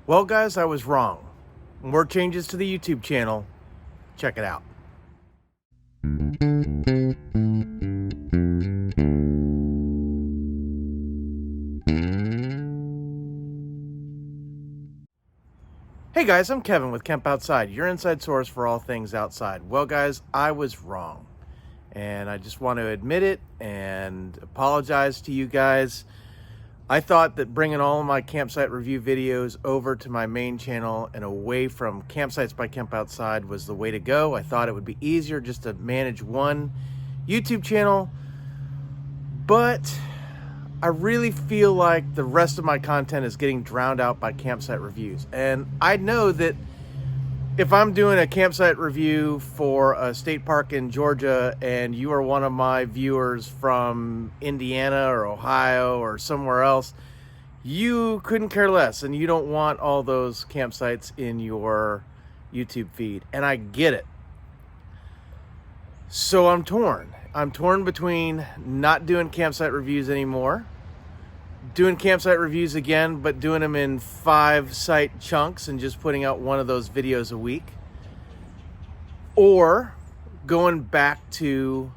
Well, guys, I was wrong. More changes to the YouTube channel. Check it out. Hey guys, I'm Kevin with Kemp Outside, your inside source for all things outside. Well guys, I was wrong. And I just want to admit it and apologize to you guys. I thought that bringing all of my campsite review videos over to my main channel and away from Campsites by Kemp Outside was the way to go. I thought it would be easier just to manage one YouTube channel, but I really feel like the rest of my content is getting drowned out by campsite reviews. And I know that if I'm doing a campsite review for a state park in Georgia and you are one of my viewers from Indiana or Ohio or somewhere else, you couldn't care less and you don't want all those campsites in your YouTube feed. And I get it. So I'm torn. I'm torn between not doing campsite reviews anymore, doing campsite reviews again, but doing them in 5 site chunks and just putting out one of those videos a week, or going back to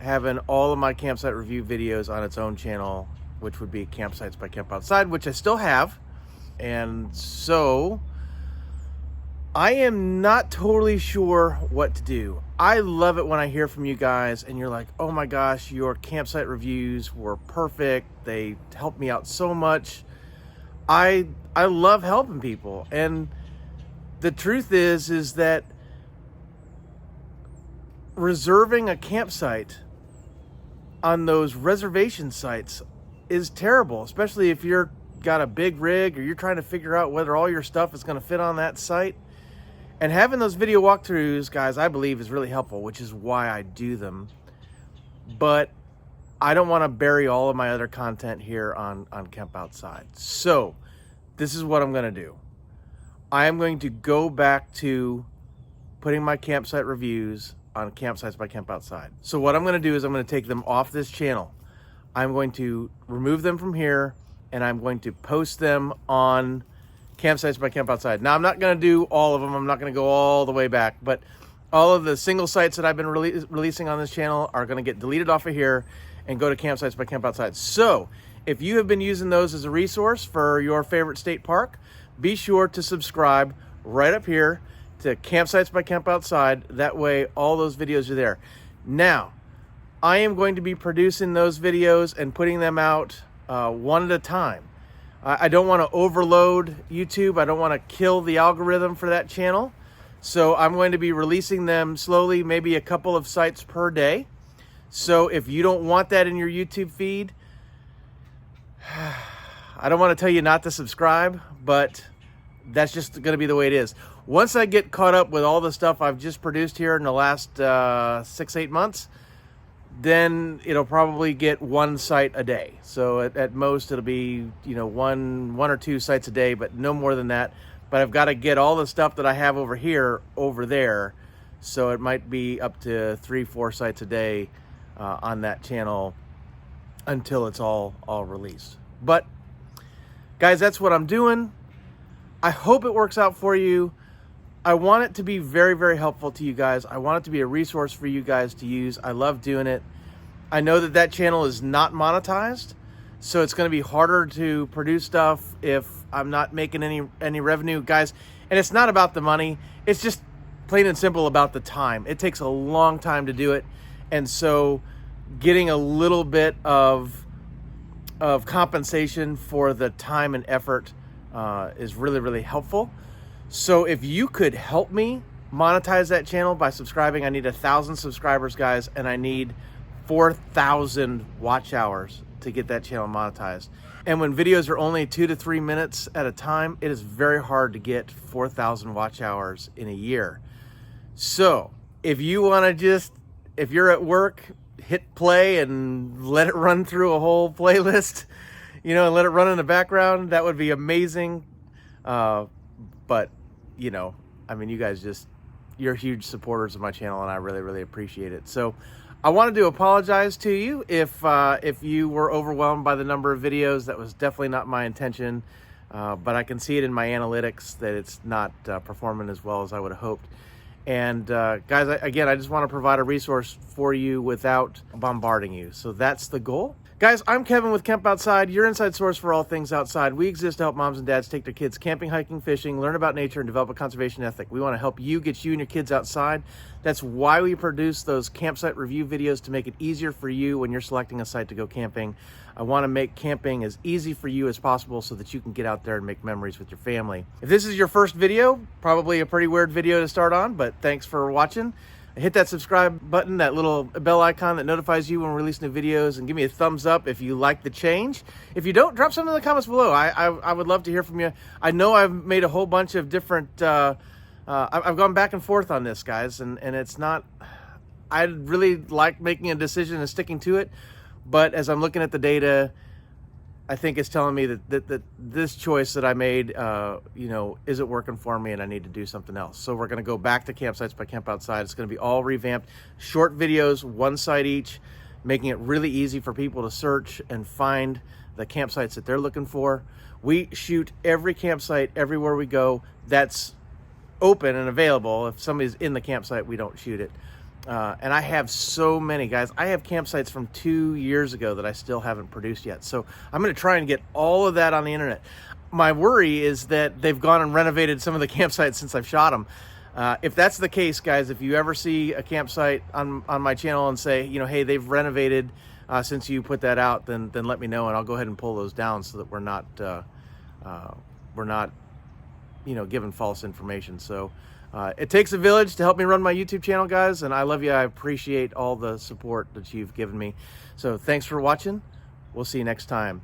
having all of my campsite review videos on its own channel, which would be Campsites by Kemp Outside, which I still have. And so I am not totally sure what to do. I love it when I hear from you guys and you're like, oh my gosh, your campsite reviews were perfect. They helped me out so much. I love helping people. And the truth is that reserving a campsite on those reservation sites is terrible, especially if you're got a big rig or you're trying to figure out whether all your stuff is going to fit on that site. And having those video walkthroughs, guys, I believe is really helpful, which is why I do them. But I don't want to bury all of my other content here on Kemp Outside. So this is what I'm going to do. I am going to go back to putting my campsite reviews on Campsites by Kemp Outside. So what I'm going to do is I'm going to take them off this channel. I'm going to remove them from here, and I'm going to post them on Campsites by Kemp Outside. Now, I'm not going to do all of them. I'm not going to go all the way back, but all of the single sites that I've been releasing on this channel are going to get deleted off of here and go to Campsites by Kemp Outside. So if you have been using those as a resource for your favorite state park, be sure to subscribe right up here to Campsites by Kemp Outside. That way, all those videos are there. Now, I am going to be producing those videos and putting them out one at a time. I don't want to overload YouTube. I don't want to kill the algorithm for that channel. So I'm going to be releasing them slowly, maybe a couple of sites per day. So if you don't want that in your YouTube feed, I don't want to tell you not to subscribe, but that's just going to be the way it is. Once I get caught up with all the stuff I've just produced here in the last 6-8 months, then it'll probably get 1 site a day. So at most it'll be, one or 2 sites a day, but no more than that. But I've got to get all the stuff that I have over here over there. So it might be up to 3-4 sites a day on that channel until it's all released. But guys, that's what I'm doing. I hope it works out for you. I want it to be very, very helpful to you guys. I want it to be a resource for you guys to use. I love doing it. I know that channel is not monetized, so it's going to be harder to produce stuff if I'm not making any revenue, guys. And it's not about the money. It's just plain and simple about the time. It takes a long time to do it. And so getting a little bit of compensation for the time and effort is really, really helpful. So if you could help me monetize that channel by subscribing, I need 1,000 subscribers, guys, and I need 4,000 watch hours to get that channel monetized. And when videos are only 2 to 3 minutes at a time, it is very hard to get 4,000 watch hours in a year. So if you want to if you're at work, hit play and let it run through a whole playlist, and let it run in the background, that would be amazing. But, you guys you're huge supporters of my channel, and I really, really appreciate it. So I wanted to apologize to you if you were overwhelmed by the number of videos. That was definitely not my intention. but I can see it in my analytics that it's not performing as well as I would have hoped. And guys, again, I just want to provide a resource for you without bombarding you. So that's the goal. Guys, I'm Kevin with Kemp Outside, your inside source for all things outside. We exist to help moms and dads take their kids camping, hiking, fishing, learn about nature, and develop a conservation ethic. We want to help you get you and your kids outside. That's why we produce those campsite review videos, to make it easier for you when you're selecting a site to go camping. I want to make camping as easy for you as possible so that you can get out there and make memories with your family. If this is your first video, probably a pretty weird video to start on, but thanks for watching. Hit that subscribe button, that little bell icon that notifies you when we release new videos, and give me a thumbs up if you like the change. If you don't, drop something in the comments below. I would love to hear from you. I know I've made a whole bunch of different, I've gone back and forth on this, guys, and it's not, I really like making a decision and sticking to it, but as I'm looking at the data, I think it's telling me that this choice that I made, isn't working for me, and I need to do something else. So we're going to go back to Campsites by Kemp Outside. It's going to be all revamped, short videos, one site each, making it really easy for people to search and find the campsites that they're looking for. We shoot every campsite everywhere we go that's open and available. If somebody's in the campsite, we don't shoot it. And I have so many, guys. I have campsites from 2 years ago that I still haven't produced yet. So I'm going to try and get all of that on the internet. My worry is that they've gone and renovated some of the campsites since I've shot them. If that's the case, guys, if you ever see a campsite on my channel and say, hey, they've renovated since you put that out, then let me know, and I'll go ahead and pull those down so that we're not giving false information. So it takes a village to help me run my YouTube channel, guys, and I love you. I appreciate all the support that you've given me. So thanks for watching. We'll see you next time.